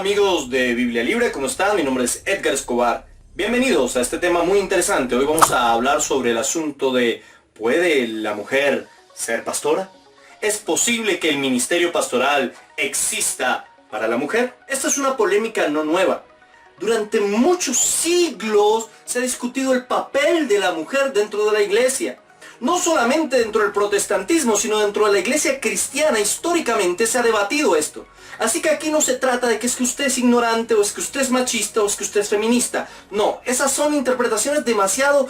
amigos de Biblia Libre, ¿cómo están? Mi nombre es Edgar Escobar. Bienvenidos a este tema muy interesante. Hoy vamos a hablar sobre el asunto de ¿puede la mujer ser pastora? ¿Es posible que el ministerio pastoral exista para la mujer? Esta es una polémica no nueva. Durante muchos siglos se ha discutido el papel de la mujer dentro de la iglesia. No solamente dentro del protestantismo, sino dentro de la iglesia cristiana. Históricamente se ha debatido esto. Así que aquí no se trata de que es que usted es ignorante, o es que usted es machista, o es que usted es feminista. No, esas son interpretaciones demasiado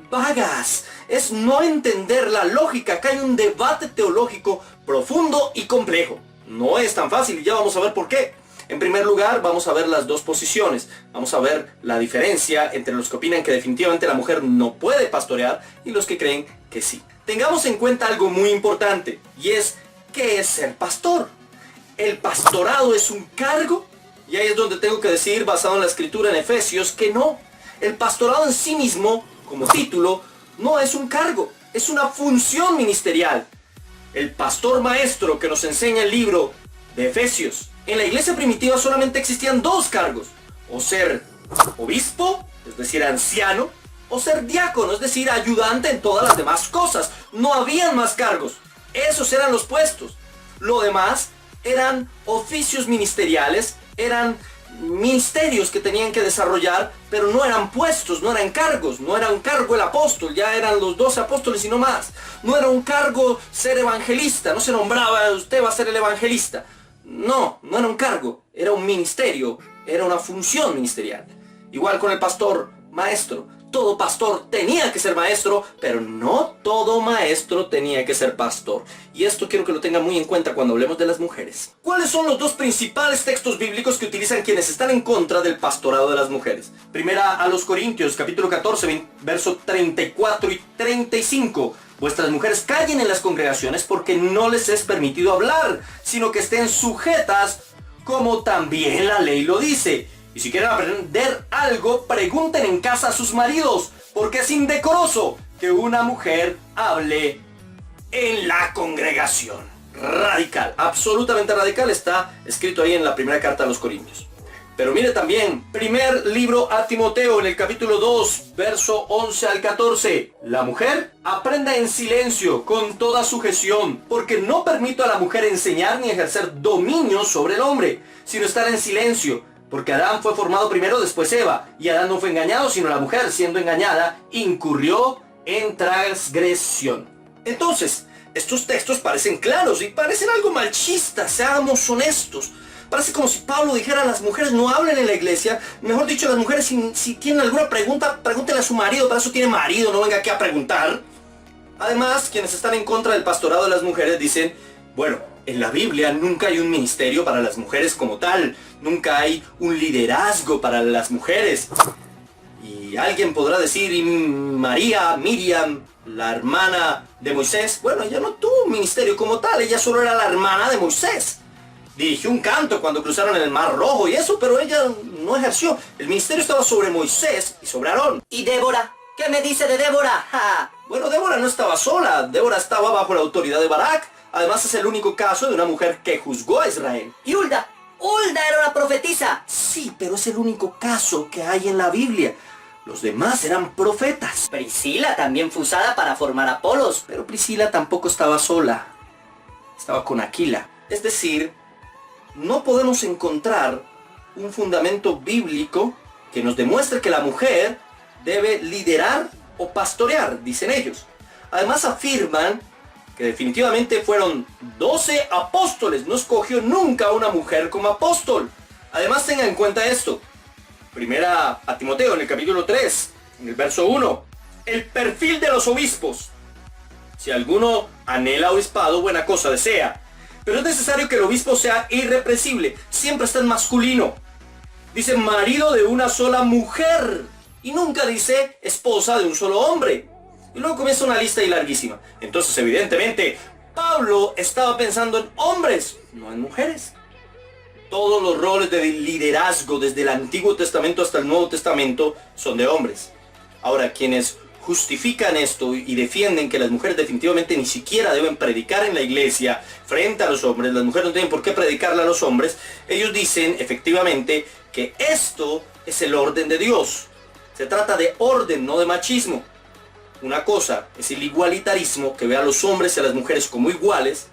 vagas. Es no entender la lógica. Acá hay un debate teológico profundo y complejo. No es tan fácil y ya vamos a ver por qué. En primer lugar, vamos a ver las dos posiciones. Vamos a ver la diferencia entre los que opinan que definitivamente la mujer no puede pastorear y los que creen que sí. Tengamos en cuenta algo muy importante, y es ¿qué es ser pastor? ¿El pastorado es un cargo? Y ahí es donde tengo que decir, basado en la escritura en Efesios, que no. El pastorado en sí mismo, como título, no es un cargo, es una función ministerial. El pastor maestro que nos enseña el libro de Efesios. En la iglesia primitiva solamente existían dos cargos, o ser obispo, es decir, anciano, o ser diácono, es decir, ayudante en todas las demás cosas. No habían más cargos, esos eran los puestos. Lo demás eran oficios ministeriales, eran ministerios que tenían que desarrollar, pero no eran puestos, no eran cargos. No era un cargo el apóstol, ya eran los 12 apóstoles y no más. No era un cargo ser evangelista, no se nombraba usted va a ser el evangelista. No, no era un cargo, era un ministerio, era una función ministerial. Igual con el pastor maestro. Todo pastor tenía que ser maestro, pero no todo maestro tenía que ser pastor. Y esto quiero que lo tengan muy en cuenta cuando hablemos de las mujeres. ¿Cuáles son los dos principales textos bíblicos que utilizan quienes están en contra del pastorado de las mujeres? Primera a los Corintios, capítulo 14, verso 34 y 35. Vuestras mujeres callen en las congregaciones porque no les es permitido hablar, sino que estén sujetas como también la ley lo dice. Y si quieren aprender algo, pregunten en casa a sus maridos, porque es indecoroso que una mujer hable en la congregación. Radical, absolutamente radical, está escrito ahí en la primera carta a los Corintios. Pero mire también, primer libro a Timoteo, en el capítulo 2, verso 11 al 14. La mujer aprenda en silencio, con toda sujeción, porque no permito a la mujer enseñar ni ejercer dominio sobre el hombre, sino estar en silencio. Porque Adán fue formado primero, después Eva, y Adán no fue engañado, sino la mujer, siendo engañada, incurrió en transgresión. Entonces, estos textos parecen claros y parecen algo machistas, seamos honestos. Parece como si Pablo dijera: las mujeres no hablen en la iglesia. Mejor dicho, las mujeres si tienen alguna pregunta, pregúntenle a su marido, para eso tiene marido, no venga aquí a preguntar. Además, quienes están en contra del pastorado de las mujeres dicen: bueno, en la Biblia nunca hay un ministerio para las mujeres como tal, nunca hay un liderazgo para las mujeres. Y alguien podrá decir: ¿y María, Miriam, la hermana de Moisés? Bueno, ella no tuvo un ministerio como tal, ella solo era la hermana de Moisés. Dirigió un canto cuando cruzaron el Mar Rojo y eso, pero ella no ejerció. El ministerio estaba sobre Moisés y sobre Aarón. ¿Y Débora? ¿Qué me dice de Débora? ¡Ja! Bueno, Débora no estaba sola, Débora estaba bajo la autoridad de Barak. Además es el único caso de una mujer que juzgó a Israel. ¿Y Hulda? ¡Hulda era una profetisa! Sí, pero es el único caso que hay en la Biblia. Los demás eran profetas. Priscila también fue usada para formar a Apolos. Pero Priscila tampoco estaba sola. Estaba con Aquila. Es decir, no podemos encontrar un fundamento bíblico que nos demuestre que la mujer debe liderar o pastorear, dicen ellos. Además afirman que definitivamente fueron 12 apóstoles, no escogió nunca a una mujer como apóstol. Además tengan en cuenta esto. Primera a Timoteo, en el capítulo 3, en el verso 1. El perfil de los obispos. Si alguno anhela obispado, buena cosa desea. Pero es necesario que el obispo sea irrepresible, siempre está en masculino. Dice marido de una sola mujer. Y nunca dice esposa de un solo hombre. Y luego comienza una lista ahí larguísima. Entonces, evidentemente, Pablo estaba pensando en hombres, no en mujeres. Todos los roles de liderazgo, desde el Antiguo Testamento hasta el Nuevo Testamento, son de hombres. Ahora, quienes justifican esto y defienden que las mujeres definitivamente ni siquiera deben predicar en la iglesia frente a los hombres, las mujeres no tienen por qué predicarle a los hombres, ellos dicen efectivamente que esto es el orden de Dios. Se trata de orden, no de machismo. Una cosa es el igualitarismo, que ve a los hombres y a las mujeres como iguales,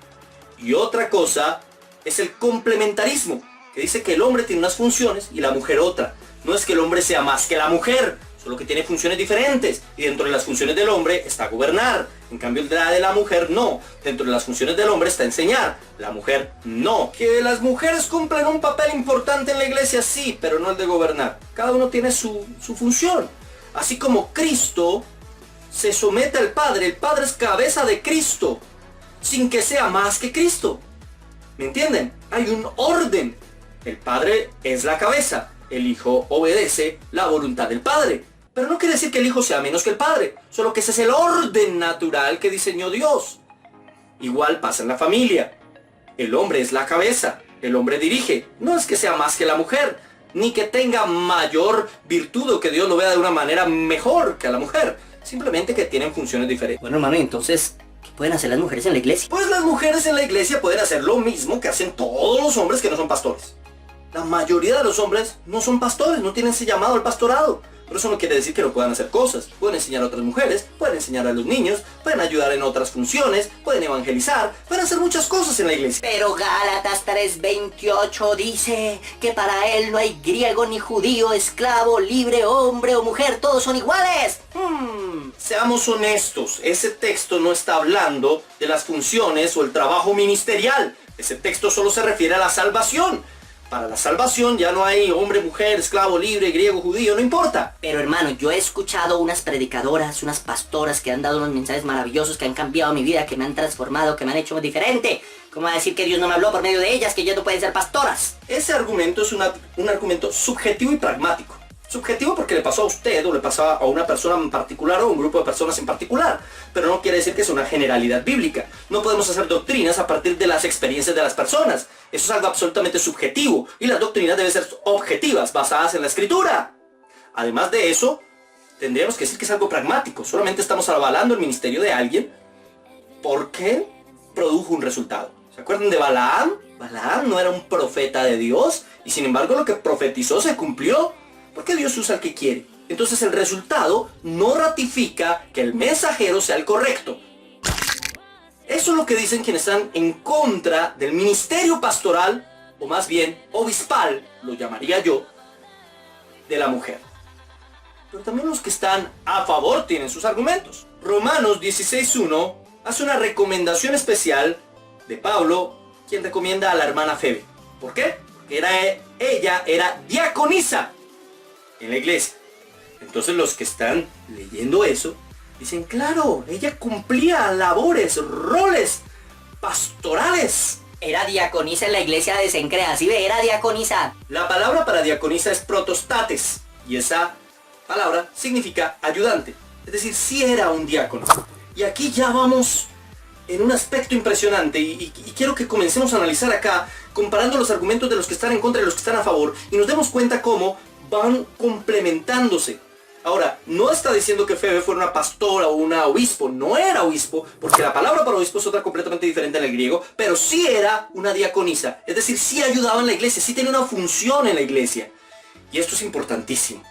y otra cosa es el complementarismo, que dice que el hombre tiene unas funciones y la mujer otra. No es que el hombre sea más que la mujer, solo que tiene funciones diferentes, y dentro de las funciones del hombre está gobernar, en cambio la de la mujer no. Dentro de las funciones del hombre está enseñar, la mujer no. Que las mujeres cumplen un papel importante en la iglesia, sí, pero no el de gobernar. Cada uno tiene su función. Así como Cristo se somete al Padre, el Padre es cabeza de Cristo, sin que sea más que Cristo. ¿Me entienden? Hay un orden. El Padre es la cabeza, el Hijo obedece la voluntad del Padre. Pero no quiere decir que el Hijo sea menos que el Padre, solo que ese es el orden natural que diseñó Dios. Igual pasa en la familia. El hombre es la cabeza, el hombre dirige. No es que sea más que la mujer, ni que tenga mayor virtud o que Dios lo vea de una manera mejor que a la mujer. Simplemente que tienen funciones diferentes. Bueno, hermano, entonces, ¿qué pueden hacer las mujeres en la iglesia? Pues las mujeres en la iglesia pueden hacer lo mismo que hacen todos los hombres que no son pastores. La mayoría de los hombres no son pastores, no tienen ese llamado al pastorado. Pero eso no quiere decir que no puedan hacer cosas. Pueden enseñar a otras mujeres, pueden enseñar a los niños, pueden ayudar en otras funciones, pueden evangelizar, pueden hacer muchas cosas en la iglesia. Pero Gálatas 3:28 dice que para él no hay griego ni judío, esclavo, libre, hombre o mujer, todos son iguales. Seamos honestos, ese texto no está hablando de las funciones o el trabajo ministerial. Ese texto solo se refiere a la salvación. Para la salvación ya no hay hombre, mujer, esclavo, libre, griego, judío, no importa. Pero hermano, yo he escuchado unas predicadoras, unas pastoras que han dado unos mensajes maravillosos, que han cambiado mi vida, que me han transformado, que me han hecho diferente. ¿Cómo va a decir que Dios no me habló por medio de ellas, que ellas no pueden ser pastoras? Ese argumento es un argumento subjetivo y pragmático. Subjetivo porque le pasó a usted o le pasó a una persona en particular o a un grupo de personas en particular, pero no quiere decir que es una generalidad bíblica. No podemos hacer doctrinas a partir de las experiencias de las personas. Eso es algo absolutamente subjetivo y las doctrinas deben ser objetivas, basadas en la escritura. Además de eso, tendríamos que decir que es algo pragmático. Solamente estamos avalando el ministerio de alguien porque produjo un resultado. ¿Se acuerdan de Balaam? Balaam no era un profeta de Dios y sin embargo lo que profetizó se cumplió. Porque Dios usa al que quiere. Entonces el resultado no ratifica que el mensajero sea el correcto. Eso es lo que dicen quienes están en contra del ministerio pastoral, o más bien obispal, lo llamaría yo, de la mujer. Pero también los que están a favor tienen sus argumentos. Romanos 16:1 hace una recomendación especial de Pablo, quien recomienda a la hermana Febe. ¿Por qué? Porque ella era diaconisa en la iglesia. Entonces los que están leyendo eso dicen, claro, ella cumplía labores, roles pastorales. Era diaconisa en la iglesia de Cencrea, ¿sí ve? Era diaconisa. La palabra para diaconisa es protostates y esa palabra significa ayudante. Es decir, sí era un diácono. Y aquí ya vamos en un aspecto impresionante y quiero que comencemos a analizar acá comparando los argumentos de los que están en contra y los que están a favor y nos demos cuenta cómo van complementándose. Ahora, no está diciendo que Febe fuera una pastora o una obispo, no era obispo, porque la palabra para obispo es otra completamente diferente en el griego, pero sí era una diaconisa, es decir, sí ayudaba en la iglesia, sí tenía una función en la iglesia. Y esto es importantísimo,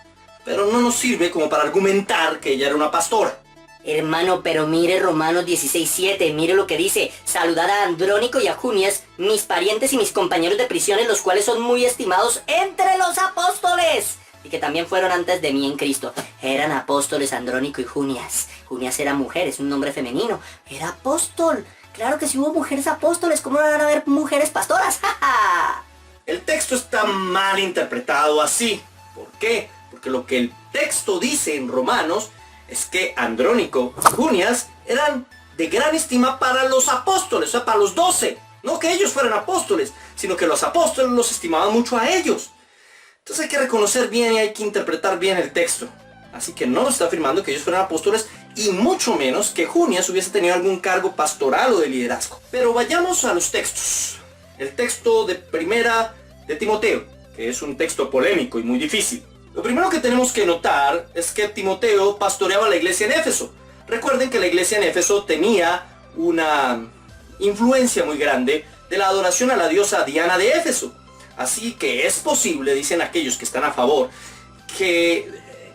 pero no nos sirve como para argumentar que ella era una pastora. Hermano, pero mire Romanos 16:7, mire lo que dice: saludad a Andrónico y a Junias, mis parientes y mis compañeros de prisiones, los cuales son muy estimados entre los apóstoles, y que también fueron antes de mí en Cristo. Eran apóstoles Andrónico y Junias. Junias era mujer, es un nombre femenino. Era apóstol. Claro que si hubo mujeres apóstoles, ¿cómo no van a haber mujeres pastoras? ¡Ja, ja! El texto está mal interpretado así. ¿Por qué? Porque lo que el texto dice en Romanos es que Andrónico y Junias eran de gran estima para los apóstoles, o sea, para los 12. No que ellos fueran apóstoles, sino que los apóstoles los estimaban mucho a ellos. Entonces hay que reconocer bien y hay que interpretar bien el texto. Así que no nos está afirmando que ellos fueran apóstoles y mucho menos que Junias hubiese tenido algún cargo pastoral o de liderazgo. Pero vayamos a los textos. El texto de primera de Timoteo, que es un texto polémico y muy difícil. Lo primero que tenemos que notar es que Timoteo pastoreaba la iglesia en Éfeso. Recuerden que la iglesia en Éfeso tenía una influencia muy grande de la adoración a la diosa Diana de Éfeso. Así que es posible, dicen aquellos que están a favor, que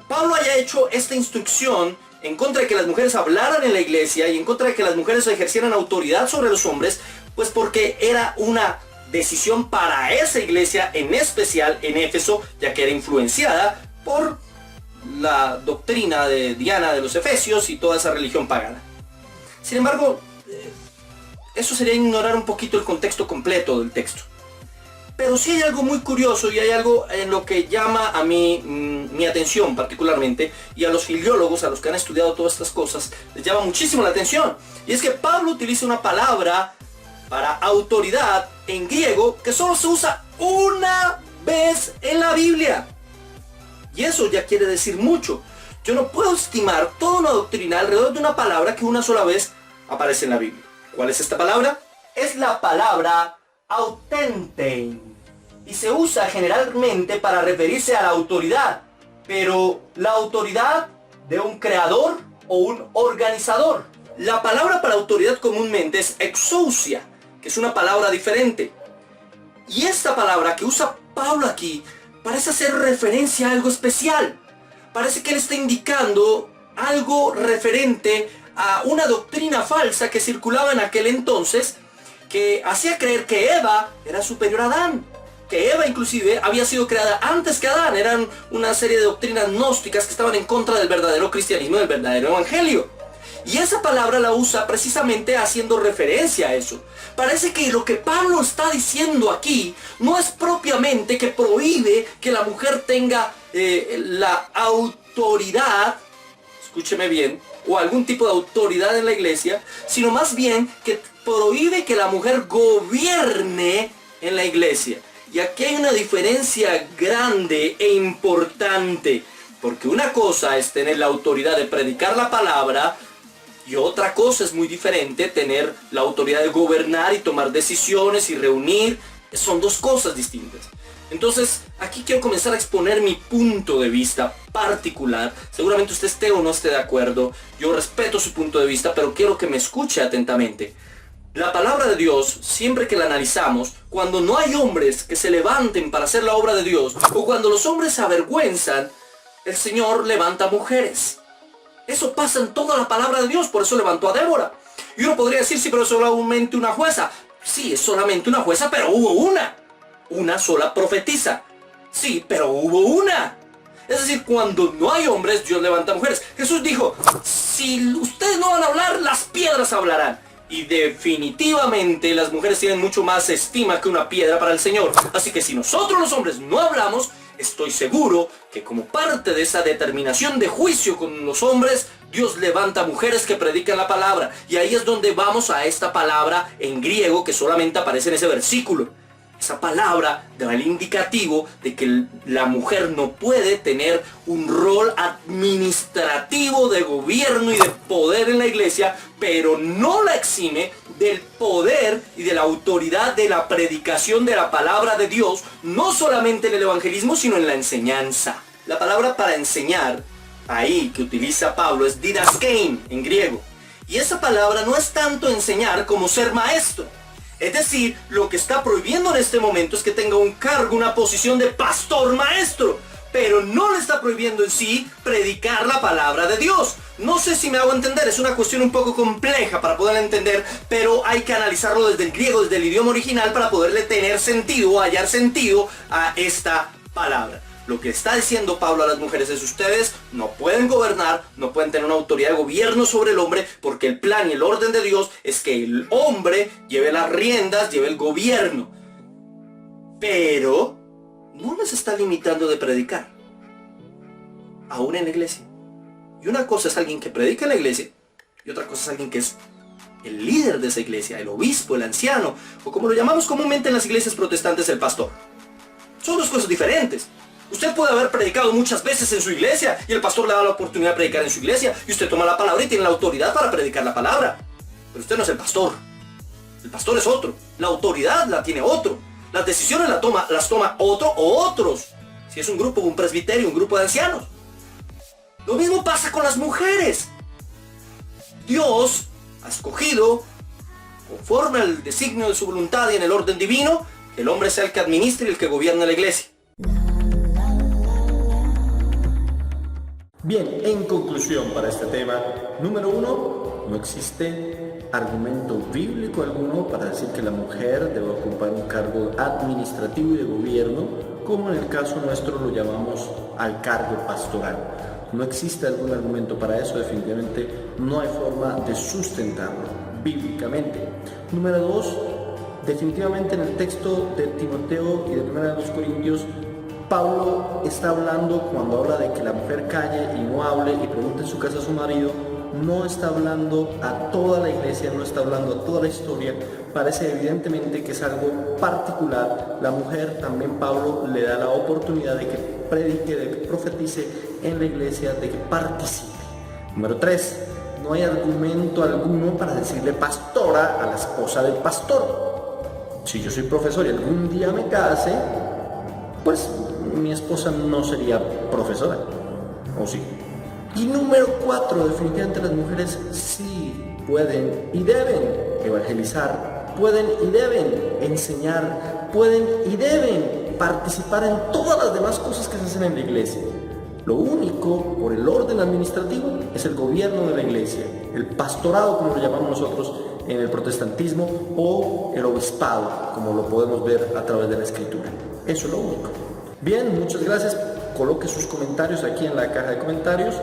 Pablo haya hecho esta instrucción en contra de que las mujeres hablaran en la iglesia y en contra de que las mujeres ejercieran autoridad sobre los hombres, pues porque era una decisión para esa iglesia, en especial en Éfeso, ya que era influenciada por la doctrina de Diana de los Efesios y toda esa religión pagana. Sin embargo, eso sería ignorar un poquito el contexto completo del texto. Pero sí hay algo muy curioso y hay algo en lo que llama a mí mi atención particularmente, y a los filiólogos, a los que han estudiado todas estas cosas, les llama muchísimo la atención. Y es que Pablo utiliza una palabra para autoridad en griego que solo se usa una vez en la Biblia. Y eso ya quiere decir mucho. Yo no puedo estimar toda una doctrina alrededor de una palabra que una sola vez aparece en la Biblia. ¿Cuál es esta palabra? Es la palabra autentein. Y se usa generalmente para referirse a la autoridad. Pero la autoridad de un creador o un organizador. La palabra para autoridad comúnmente es exousia, que es una palabra diferente. Y esta palabra que usa Pablo aquí parece hacer referencia a algo especial. Parece que él está indicando algo referente a una doctrina falsa que circulaba en aquel entonces, que hacía creer que Eva era superior a Adán, que Eva inclusive había sido creada antes que Adán. Eran una serie de doctrinas gnósticas que estaban en contra del verdadero cristianismo, del verdadero evangelio. Y esa palabra la usa precisamente haciendo referencia a eso. Parece que lo que Pablo está diciendo aquí no es propiamente que prohíbe que la mujer tenga la autoridad, escúcheme bien, o algún tipo de autoridad en la iglesia, sino más bien que prohíbe que la mujer gobierne en la iglesia. Y aquí hay una diferencia grande e importante, porque una cosa es tener la autoridad de predicar la palabra, y otra cosa es muy diferente tener la autoridad de gobernar y tomar decisiones y reunir. Son dos cosas distintas. Entonces, aquí quiero comenzar a exponer mi punto de vista particular. Seguramente usted esté o no esté de acuerdo. Yo respeto su punto de vista, pero quiero que me escuche atentamente. La palabra de Dios, siempre que la analizamos, cuando no hay hombres que se levanten para hacer la obra de Dios, o cuando los hombres se avergüenzan, el Señor levanta mujeres. Eso pasa en toda la palabra de Dios, por eso levantó a Débora. Y uno podría decir, sí, pero es solamente una jueza. Sí, es solamente una jueza, pero hubo una sola profetisa. Sí, pero hubo una. Es decir, cuando no hay hombres, Dios levanta mujeres. Jesús dijo, si ustedes no van a hablar, las piedras hablarán. Y definitivamente las mujeres tienen mucho más estima que una piedra para el Señor. Así que si nosotros los hombres no hablamos, estoy seguro que como parte de esa determinación de juicio con los hombres, Dios levanta mujeres que predican la palabra. Y ahí es donde vamos a esta palabra en griego que solamente aparece en ese versículo. Esa palabra da el indicativo de que la mujer no puede tener un rol administrativo de gobierno y de poder en la iglesia, pero no la exime del poder y de la autoridad de la predicación de la palabra de Dios, no solamente en el evangelismo, sino en la enseñanza. La palabra para enseñar, ahí que utiliza Pablo, es didaskein en griego. Y esa palabra no es tanto enseñar como ser maestro. Es decir, lo que está prohibiendo en este momento es que tenga un cargo, una posición de pastor maestro, pero no le está prohibiendo en sí predicar la palabra de Dios. No sé si me hago entender, es una cuestión un poco compleja para poderla entender, pero hay que analizarlo desde el griego, desde el idioma original, para poderle tener sentido o hallar sentido a esta palabra. Lo que está diciendo Pablo a las mujeres es: ustedes no pueden gobernar, no pueden tener una autoridad de gobierno sobre el hombre, porque el plan y el orden de Dios es que el hombre lleve las riendas, lleve el gobierno. Pero no les está limitando de predicar, aún en la iglesia. Y una cosa es alguien que predica en la iglesia, y otra cosa es alguien que es el líder de esa iglesia, el obispo, el anciano, o como lo llamamos comúnmente en las iglesias protestantes, el pastor. Son dos cosas diferentes. Usted puede haber predicado muchas veces en su iglesia y el pastor le da la oportunidad de predicar en su iglesia y usted toma la palabra y tiene la autoridad para predicar la palabra. Pero usted no es el pastor. El pastor es otro. La autoridad la tiene otro. Las decisiones las toma otro o otros. Si es un grupo, un presbiterio, un grupo de ancianos. Lo mismo pasa con las mujeres. Dios ha escogido, conforme al designio de su voluntad y en el orden divino, que el hombre sea el que administre y el que gobierna la iglesia. Bien, en conclusión para este tema, número 1, no existe argumento bíblico alguno para decir que la mujer debe ocupar un cargo administrativo y de gobierno, como en el caso nuestro lo llamamos al cargo pastoral. No existe algún argumento para eso, definitivamente no hay forma de sustentarlo bíblicamente. Número 2, definitivamente en el texto de Timoteo y de 1 de los Corintios, Pablo está hablando, cuando habla de que la mujer calle y no hable y pregunte en su casa a su marido, no está hablando a toda la iglesia, no está hablando a toda la historia. Parece evidentemente que es algo particular. La mujer también Pablo le da la oportunidad de que predique, de que profetice en la iglesia, de que participe. Número 3, no hay argumento alguno para decirle pastora a la esposa del pastor. Si yo soy profesor y algún día me case, pues mi esposa no sería profesora, ¿o sí? Y número 4, definitivamente las mujeres sí pueden y deben evangelizar, pueden y deben enseñar, pueden y deben participar en todas las demás cosas que se hacen en la iglesia. Lo único, por el orden administrativo, es el gobierno de la iglesia, el pastorado, como lo llamamos nosotros en el protestantismo, o el obispado, como lo podemos ver a través de la escritura. Eso es lo único. Bien, muchas gracias. Coloque sus comentarios aquí en la caja de comentarios,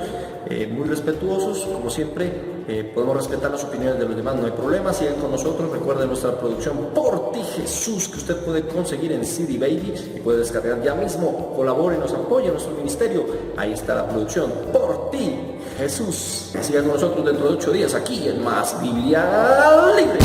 muy respetuosos, como siempre. Podemos respetar las opiniones de los demás, no hay problema. Sigan con nosotros. Recuerden nuestra producción Por Ti Jesús, que usted puede conseguir en CD Baby y puede descargar ya mismo. Colabore y nos apoye en nuestro ministerio. Ahí está la producción Por Ti Jesús. Sigan con nosotros dentro de 8 días aquí en Más Biblia Libre.